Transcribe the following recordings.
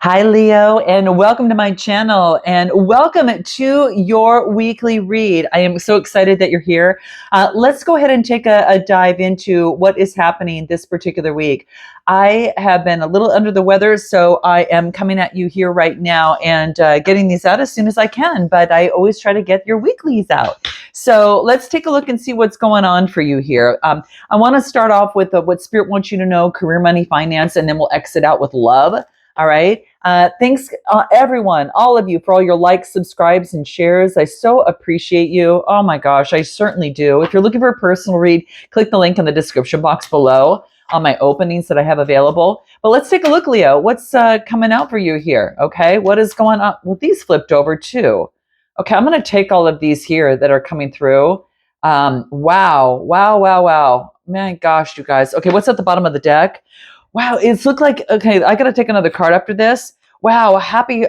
Hi, Leo, and welcome to my channel and welcome to your weekly read. I am so excited that you're here. Let's go ahead and take a dive into what is happening this particular week. I have been a little under the weather, so I am coming at you here right now and getting these out as soon as I can, but I always try to get your weeklies out. So let's take a look and see what's going on for you here. I want to start off with what Spirit wants you to know, career, money, finance, and then we'll exit out with love. All right. Thanks, everyone, all of you, for all your likes, subscribes, and shares. I so appreciate you. Oh my gosh, I certainly do. If you're looking for a personal read, click the link in the description box below on my openings that I have available. But let's take a look, Leo. What's coming out for you here? Okay. What is going on? Well, these flipped over too. Okay. I'm going to take all of these here that are coming through. Wow. My gosh, you guys. Okay. What's at the bottom of the deck? Wow, it's looked like, okay, I got to take another card after this. Wow, happy.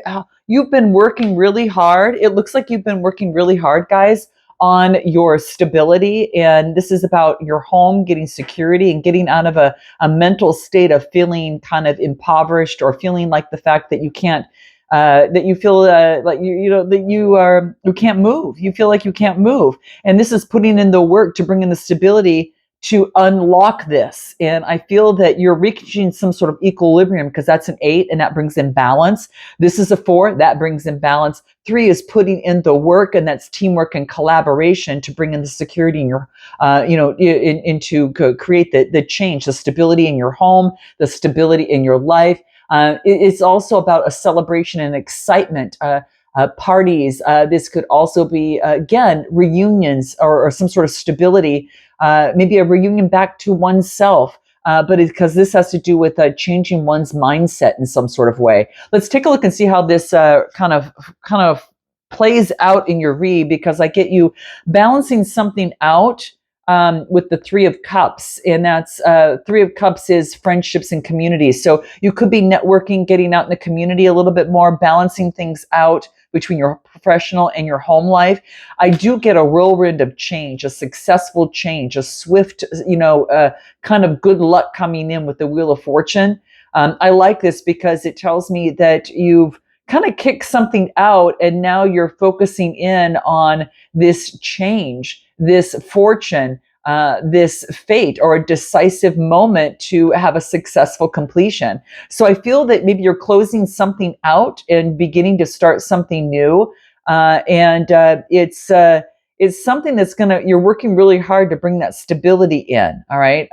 You've been working really hard. It looks like you've been working really hard, guys, on your stability. And this is about your home, getting security and getting out of a mental state of feeling kind of impoverished or feeling like the fact that you can't, that you feel like you can't move. You feel like you can't move. And this is putting in the work to bring in the stability to unlock this. And I feel that you're reaching some sort of equilibrium because that's an 8 and that brings in balance. This is a 4, that brings in balance. 3 is putting in the work, and that's teamwork and collaboration to bring in the security in your, into create the change, the stability in your home, the stability in your life. It's also about a celebration and excitement. Parties. This could also be, again, reunions or some sort of stability, maybe a reunion back to oneself. But because this has to do with changing one's mindset in some sort of way. Let's take a look and see how this kind of plays out in your read, because I get you balancing something out with the 3 of Cups, and that's 3 of Cups is friendships and communities. So you could be networking, getting out in the community a little bit more, balancing things out between your professional and your home life. I do get a whirlwind of change, a successful change, a swift, kind of good luck coming in with the Wheel of Fortune. I like this because it tells me that you've kind of kicked something out and now you're focusing in on this change, this fortune, this fate, or a decisive moment to have a successful completion. So I feel that maybe you're closing something out and beginning to start something new. It's something that's you're working really hard to bring that stability in. All right.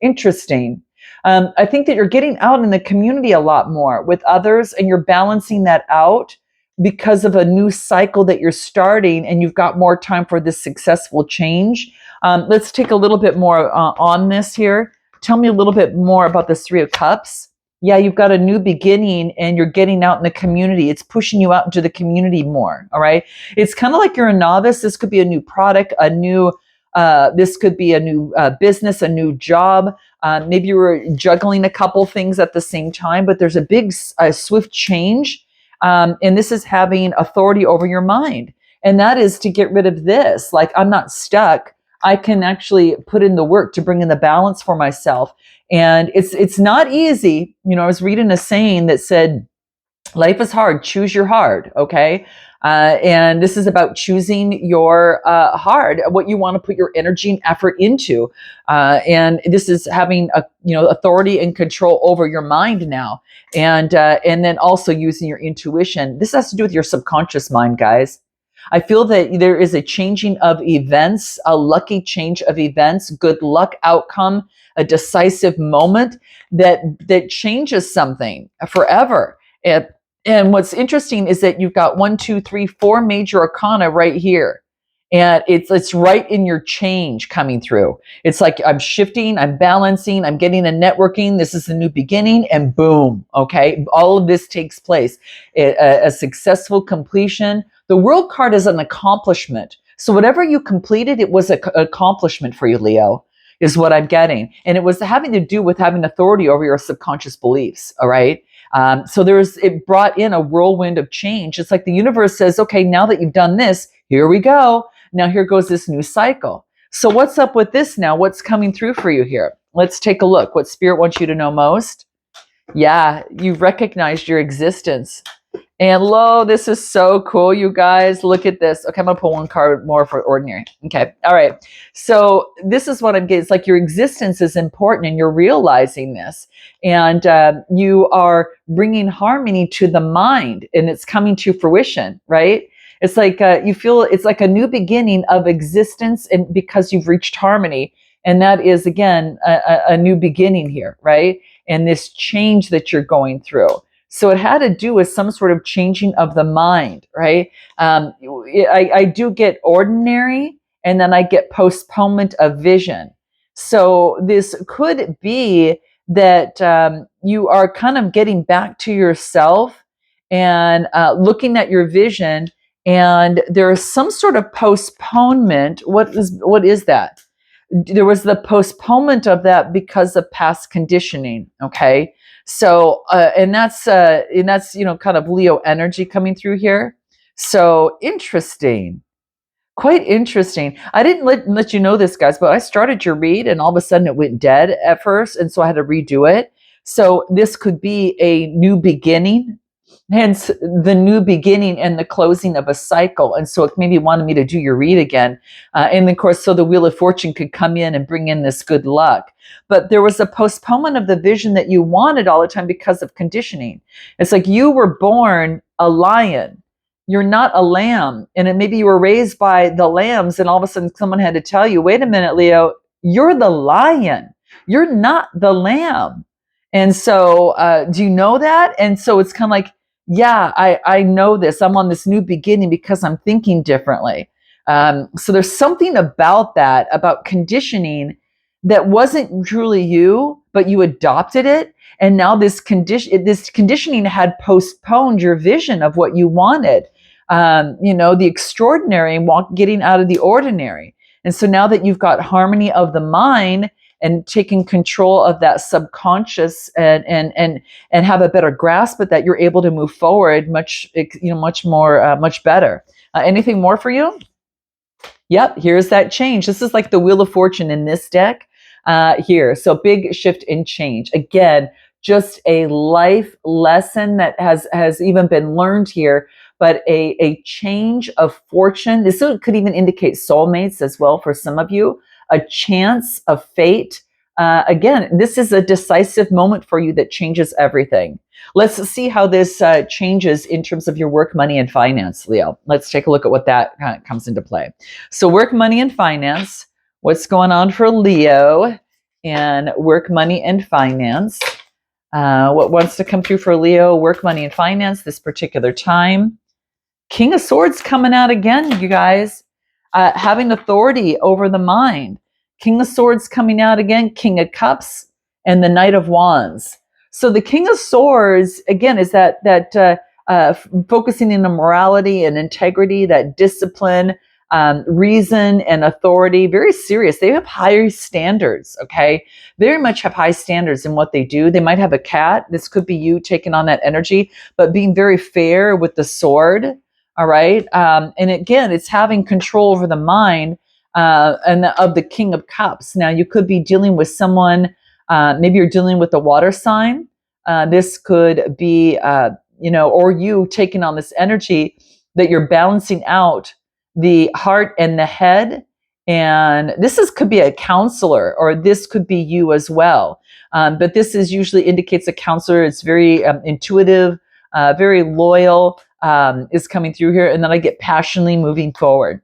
Interesting. I think that you're getting out in the community a lot more with others, and you're balancing that out because of a new cycle that you're starting, and you've got more time for this successful change. Let's take a little bit more on this here. Tell me a little bit more about this 3 of Cups. Yeah, you've got a new beginning and you're getting out in the community. It's pushing you out into the community more. All right. It's kind of like you're a novice. This could be a new product, this could be a new business, a new job. Maybe you were juggling a couple things at the same time, but there's a big, swift change. And this is having authority over your mind. And that is to get rid of this. Like, I'm not stuck. I can actually put in the work to bring in the balance for myself. And it's not easy. I was reading a saying that said, life is hard, choose your hard. Okay. And this is about choosing your hard, what you want to put your energy and effort into. And this is having authority and control over your mind now. And then also using your intuition. This has to do with your subconscious mind, guys. I feel that there is a changing of events, a lucky change of events, good luck outcome, a decisive moment that changes something forever. And what's interesting is that you've got 1, 2, 3, 4 major arcana right here. And it's right in your change coming through. It's like I'm shifting, I'm balancing, I'm getting a networking. This is a new beginning, and boom, okay? All of this takes place. A successful completion. The World card is an accomplishment. So whatever you completed, it was an accomplishment for you, Leo, is what I'm getting. And it was having to do with having authority over your subconscious beliefs, all right? So it brought in a whirlwind of change. It's like the universe says, okay, now that you've done this, here we go. Now here goes this new cycle. So what's up with this now? What's coming through for you here? Let's take a look. What Spirit wants you to know most? Yeah, you've recognized your existence. And lo, this is so cool, you guys. Look at this. Okay, I'm gonna pull one card more for ordinary. Okay, all right. So this is what I'm getting. It's like your existence is important, and you're realizing this, and you are bringing harmony to the mind, and it's coming to fruition, right? It's like you feel it's like a new beginning of existence, and because you've reached harmony, and that is again a new beginning here, right? And this change that you're going through. So it had to do with some sort of changing of the mind, right? I do get ordinary, and then I get postponement of vision. So this could be that you are kind of getting back to yourself and looking at your vision, and there is some sort of postponement. What is that? There was the postponement of that because of past conditioning. Okay, so and that's kind of Leo energy coming through here. So interesting, quite interesting. I didn't let you know this, guys, but I started your read, and all of a sudden it went dead at first, and so I had to redo it. So this could be a new beginning, hence the new beginning and the closing of a cycle. And so it maybe wanted me to do your read again. And of course, so the Wheel of Fortune could come in and bring in this good luck. But there was a postponement of the vision that you wanted all the time because of conditioning. It's like you were born a lion. You're not a lamb. And maybe you were raised by the lambs, and all of a sudden someone had to tell you, wait a minute, Leo, you're the lion. You're not the lamb. And so, do you know that? And so it's kind of like, yeah, I know this. I'm on this new beginning because I'm thinking differently. So there's something about that, about conditioning that wasn't truly you, but you adopted it. And now this conditioning had postponed your vision of what you wanted. The extraordinary and getting out of the ordinary. And so now that you've got harmony of the mind and taking control of that subconscious and have a better grasp of that, you're able to move forward much more, much better. Anything more for you? Yep, here's that change. This is like the Wheel of Fortune in this deck here. So big shift in change. Again, just a life lesson that has even been learned here, but a change of fortune. This could even indicate soulmates as well for some of you, a chance of fate. Again, this is a decisive moment for you that changes everything. Let's see how this changes in terms of your work, money, and finance, Leo. Let's take a look at what that comes into play. So work, money, and finance. What's going on for Leo and work, money, and finance? What wants to come through for Leo, work, money, and finance this particular time? King of Swords coming out again, you guys. Having authority over the mind. King of Swords coming out again, King of Cups, and the Knight of Wands. So the King of Swords, again, is that focusing in on morality and integrity, that discipline, reason and authority, very serious. They have higher standards, okay? Very much have high standards in what they do. They might have a cat. This could be you taking on that energy, but being very fair with the sword, all right? And again, it's having control over the mind of the King of Cups. Now, you could be dealing with someone, maybe you're dealing with a water sign. This could be, or you taking on this energy that you're balancing out the heart and the head. And could be a counselor, or this could be you as well. But this usually indicates a counselor. It's very intuitive, very loyal, is coming through here. And then I get passionately moving forward.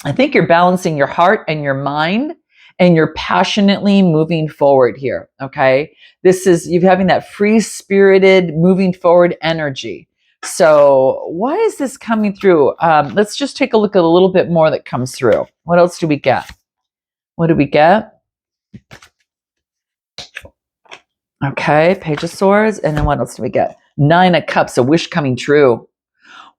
I think you're balancing your heart and your mind, and you're passionately moving forward here, okay? You're having that free-spirited, moving forward energy. So why is this coming through? Let's just take a look at a little bit more that comes through. What else do we get? What do we get? Okay, Page of Swords, and then what else do we get? Nine of Cups, a wish coming true.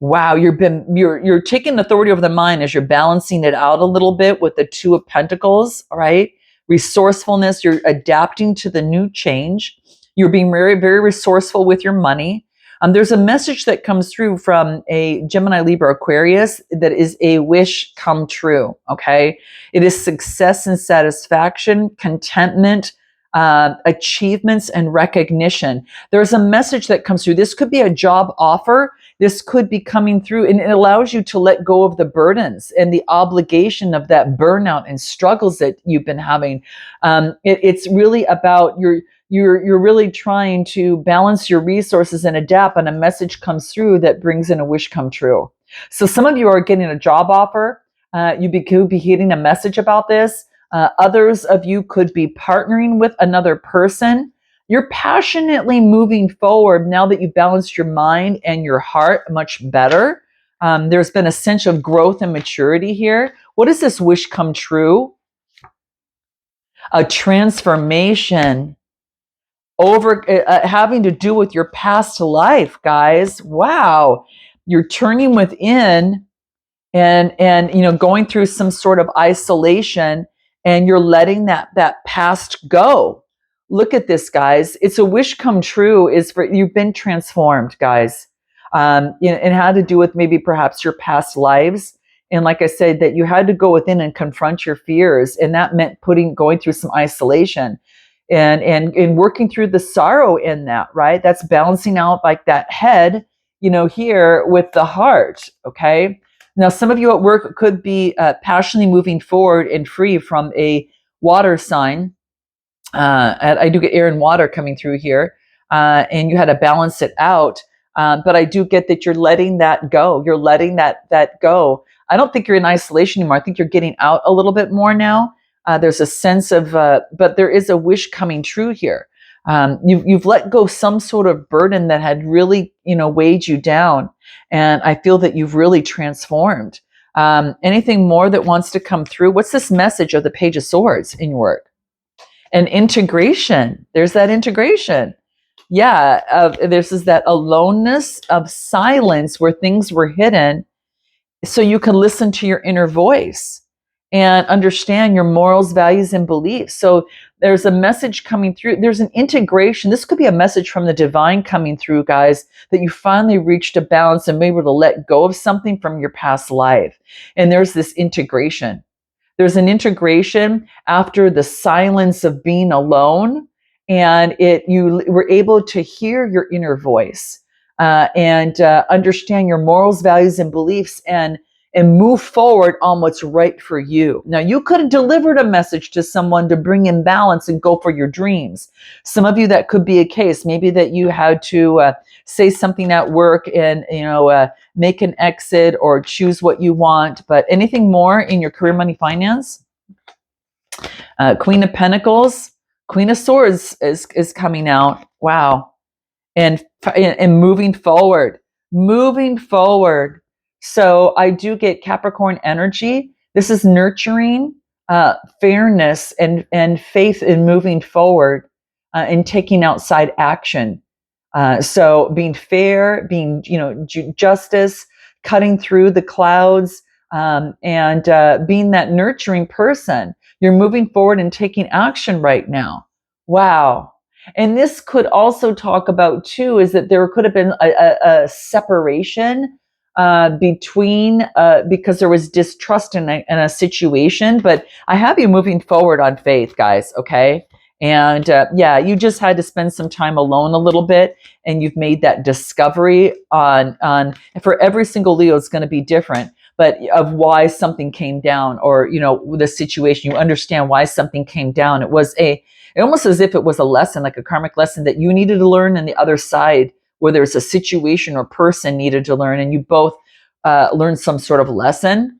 Wow, you're taking authority over the mind as you're balancing it out a little bit with the Two of Pentacles, all right? Resourcefulness, you're adapting to the new change. You're being very, very resourceful with your money. There's a message that comes through from a Gemini, Libra, Aquarius that is a wish come true, okay? It is success and satisfaction, contentment, achievements and recognition. There's a message that comes through. This could be a job offer. This could be coming through, and it allows you to let go of the burdens and the obligation of that burnout and struggles that you've been having. It's really about you're really trying to balance your resources and adapt, and a message comes through that brings in a wish come true. So some of you are getting a job offer. Could be getting a message about this. Others of you could be partnering with another person. You're passionately moving forward now that you've balanced your mind and your heart much better. There's been a sense of growth and maturity here. What does this wish come true? A transformation over having to do with your past life, guys. Wow. You're turning within and going through some sort of isolation, and you're letting that past go. Look at this, guys. It's a wish come true. Is for you've been transformed, guys. It had to do with maybe perhaps your past lives. And like I said, that you had to go within and confront your fears, and that meant going through some isolation and working through the sorrow in that, right? That's balancing out like that head, here with the heart. Okay. Now, some of you at work could be passionately moving forward and free from a water sign. I do get air and water coming through here, and you had to balance it out. But I do get that you're letting that go. You're letting that go. I don't think you're in isolation anymore. I think you're getting out a little bit more now. There's a sense of, but there is a wish coming true here. You've let go some sort of burden that had really, weighed you down. And I feel that you've really transformed. Anything more that wants to come through? What's this message of the Page of Swords in your work? And integration. There's that integration. Yeah, this is that aloneness of silence where things were hidden, so you can listen to your inner voice and understand your morals, values, and beliefs. So there's a message coming through. There's an integration. This could be a message from the divine coming through, guys, that you finally reached a balance and maybe able to let go of something from your past life. And there's this integration. There's an integration after the silence of being alone, and you were able to hear your inner voice and understand your morals, values, and beliefs, and move forward on what's right for you. Now, you could have delivered a message to someone to bring in balance and go for your dreams. Some of you, that could be a case. Maybe that you had to say something at work and make an exit or choose what you want. But anything more in your career, money, finance? Queen of Pentacles, Queen of Swords is coming out. Wow. And moving forward. So I do get Capricorn energy. This is nurturing, fairness, and faith in moving forward and taking outside action. So being fair, being justice, cutting through the clouds, and being that nurturing person. You're moving forward and taking action right now. Wow. And this could also talk about too is that there could have been a separation between because there was distrust in a situation. But I have you moving forward on faith, guys. Okay. And you just had to spend some time alone a little bit, and you've made that discovery on for every single Leo, it's going to be different, but of why something came down, or the situation. You understand why something came down. It was almost as if it was a lesson, like a karmic lesson that you needed to learn, and the other side, whether it's a situation or person, needed to learn, and you both learned some sort of lesson.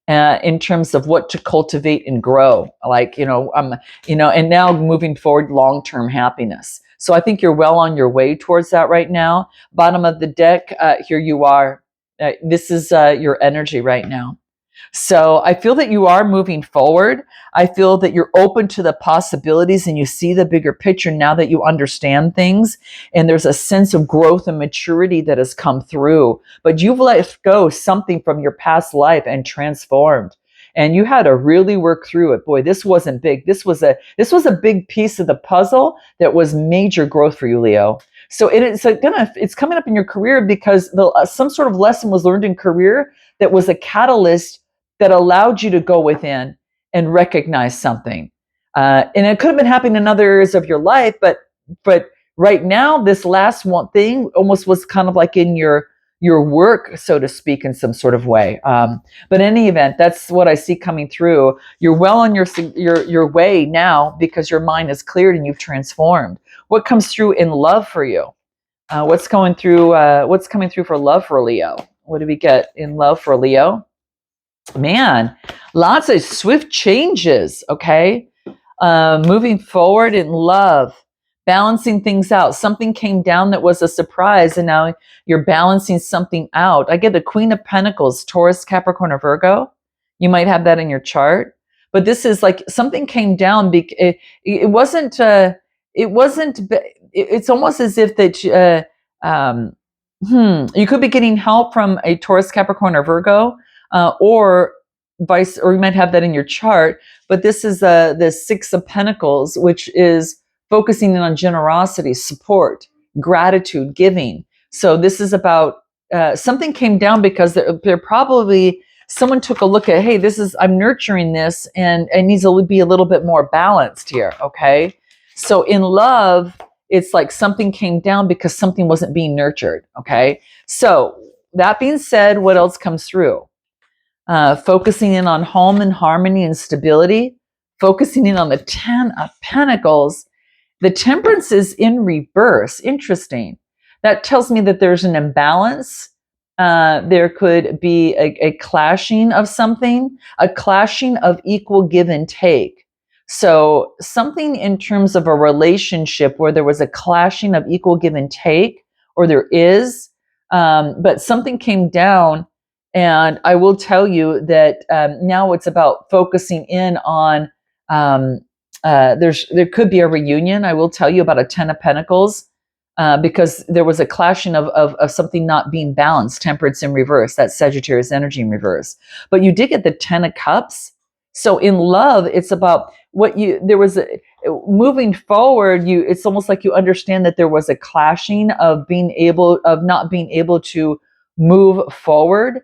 In terms of what to cultivate and grow, and now moving forward, long-term happiness. So I think you're well on your way towards that right now. Bottom of the deck, here you are. This is your energy right now. So I feel that you are moving forward. I feel that you're open to the possibilities, and you see the bigger picture now that you understand things. And there's a sense of growth and maturity that has come through. But you've let go something from your past life and transformed. And you had to really work through it. Boy, this wasn't big. This was a big piece of the puzzle that was major growth for you, Leo. So it's coming up in your career because some sort of lesson was learned in career that was a catalyst that allowed you to go within and recognize something. And it could have been happening in other areas of your life, but right now, this last one thing almost was kind of like in your work, so to speak, in some sort of way. But in any event, that's what I see coming through. You're well on your way now because your mind is cleared and you've transformed. What comes through in love for you? What's coming through for love for Leo? What do we get in love for Leo? Man, lots of swift changes. Okay, moving forward in love, balancing things out. Something came down that was a surprise, and now you're balancing something out. I get the Queen of Pentacles, Taurus, Capricorn, or Virgo. You might have that in your chart, but this is like something came down. It wasn't. It wasn't. It's almost as if that. You could be getting help from a Taurus, Capricorn, or Virgo, or or you might have that in your chart. But this is the Six of Pentacles, which is focusing in on generosity, support, gratitude, giving. So this is about something came down because there probably someone took a look at, hey, I'm nurturing this and it needs to be a little bit more balanced here. Okay. So in love, it's like something came down because something wasn't being nurtured. Okay. So that being said, what else comes through? Focusing in on home and harmony and stability, focusing in on the 10 of Pentacles. The Temperance is in reverse. Interesting. That tells me that there's an imbalance. There could be a clashing of something, a clashing of equal give and take. So something in terms of a relationship where there was a clashing of equal give and take, or there is, but something came down. And I will tell you that now it's about focusing in on, there could be a reunion. I will tell you about a 10 of Pentacles because there was a clashing of something not being balanced, Temperance in reverse, that Sagittarius energy in reverse. But you did get the 10 of Cups. So in love, it's about moving forward, it's almost like you understand that there was a clashing of not being able to move forward.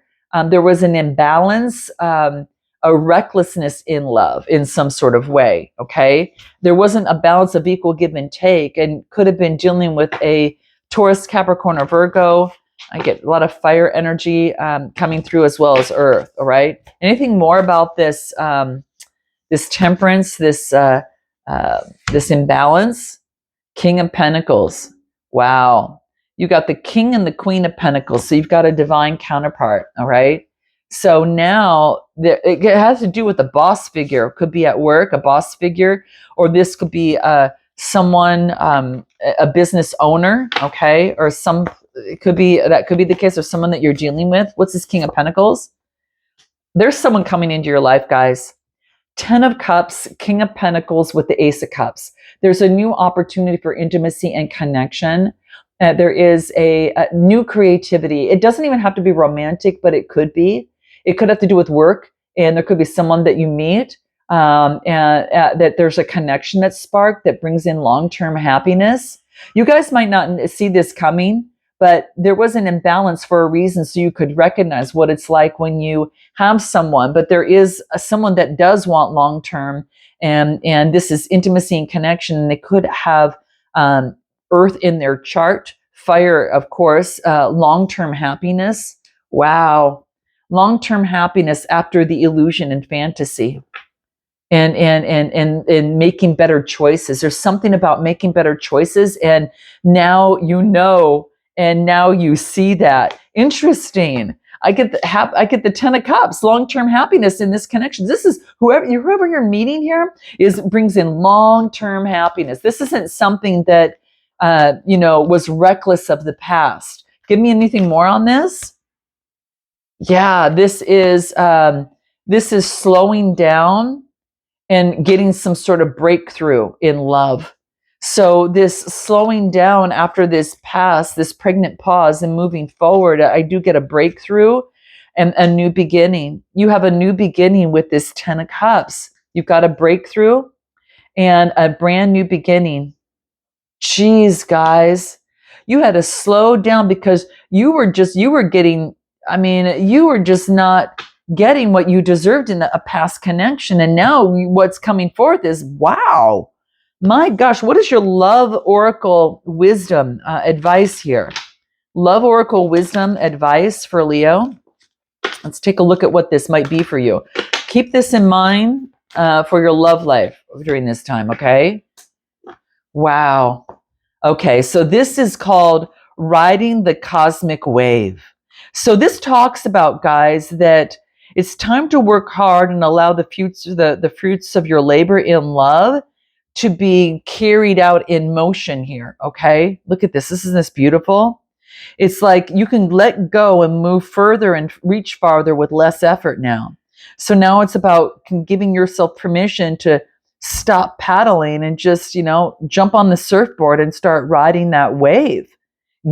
There was an imbalance, a recklessness in love in some sort of way. Okay. There wasn't a balance of equal give and take, and could have been dealing with a Taurus, Capricorn, or Virgo. I get a lot of fire energy coming through as well as earth. All right. Anything more about this, this temperance, this imbalance? King of Pentacles. Wow. You got the King and the Queen of Pentacles. So you've got a divine counterpart. All right. So now it has to do with a boss figure. It could be at work, a boss figure, or this could be someone, a business owner. Okay. Or that could be the case, or someone that you're dealing with. What's this King of Pentacles? There's someone coming into your life, guys. 10 of Cups, King of Pentacles with the Ace of Cups. There's a new opportunity for intimacy and connection. There is a new creativity. It doesn't even have to be romantic, but it could be. It could have to do with work, and there could be someone that you meet, and that there's a connection that's sparked that brings in long-term happiness. You guys might not see this coming, but there was an imbalance for a reason, so you could recognize what it's like when you have someone, but there is someone that does want long-term, and this is intimacy and connection, and they could have earth in their chart, fire, of course, long-term happiness. Wow. Long-term happiness after the illusion and fantasy. And making better choices. There's something about making better choices, and now you know, and now you see that. Interesting. I get the 10 of Cups, long-term happiness in this connection. This is whoever you're meeting here brings in long-term happiness. This isn't something that was reckless of the past. Give me anything more on this. Yeah, this is slowing down and getting some sort of breakthrough in love. So this slowing down after this pregnant pause, and moving forward, I do get a breakthrough and a new beginning. You have a new beginning with this 10 of Cups. You've got a breakthrough and a brand new beginning. Jeez, guys, you had to slow down because you were just not getting what you deserved in a past connection. And now what's coming forth is, wow, my gosh, what is your love oracle wisdom advice here? Love oracle wisdom advice for Leo. Let's take a look at what this might be for you. Keep this in mind for your love life during this time, okay? Wow. Okay, so this is called riding the cosmic wave. So this talks about, guys, that it's time to work hard and allow the fruits of your labor in love to be carried out in motion here, okay? Look at this. Isn't this beautiful? It's like you can let go and move further and reach farther with less effort now. So now it's about giving yourself permission to stop paddling and just, jump on the surfboard and start riding that wave.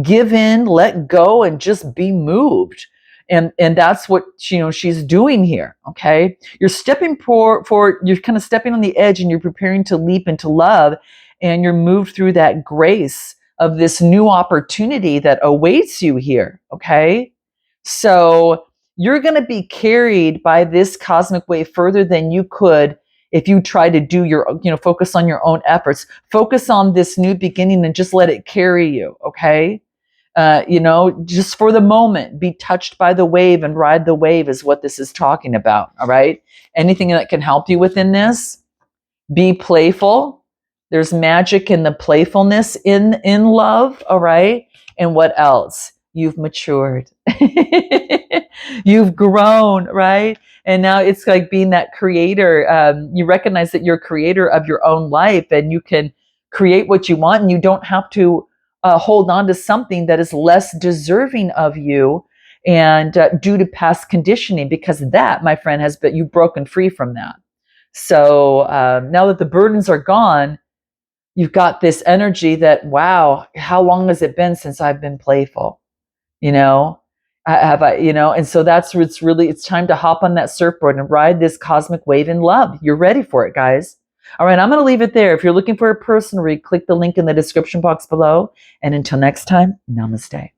Give in, let go, and just be moved. And that's what she's doing here. Okay, you're stepping for you're kind of stepping on the edge, and you're preparing to leap into love, and you're moved through that grace of this new opportunity that awaits you here. Okay, so you're going to be carried by this cosmic wave further than you could if you try to do your, focus on your own efforts. Focus on this new beginning and just let it carry you. Okay. Just for the moment, be touched by the wave and ride the wave is what this is talking about. All right. Anything that can help you within this, be playful. There's magic in the playfulness in love. All right. And what else? You've matured. You've grown, right? And now it's like being that creator. You recognize that you're a creator of your own life, and you can create what you want, and you don't have to hold on to something that is less deserving of you and due to past conditioning, because that, my friend, you've broken free from that. So now that the burdens are gone, you've got this energy that, wow, how long has it been since I've been playful? And so that's where it's time to hop on that surfboard and ride this cosmic wave in love. You're ready for it, guys. All right, I'm going to leave it there. If you're looking for a personal read, click the link in the description box below. And until next time, namaste.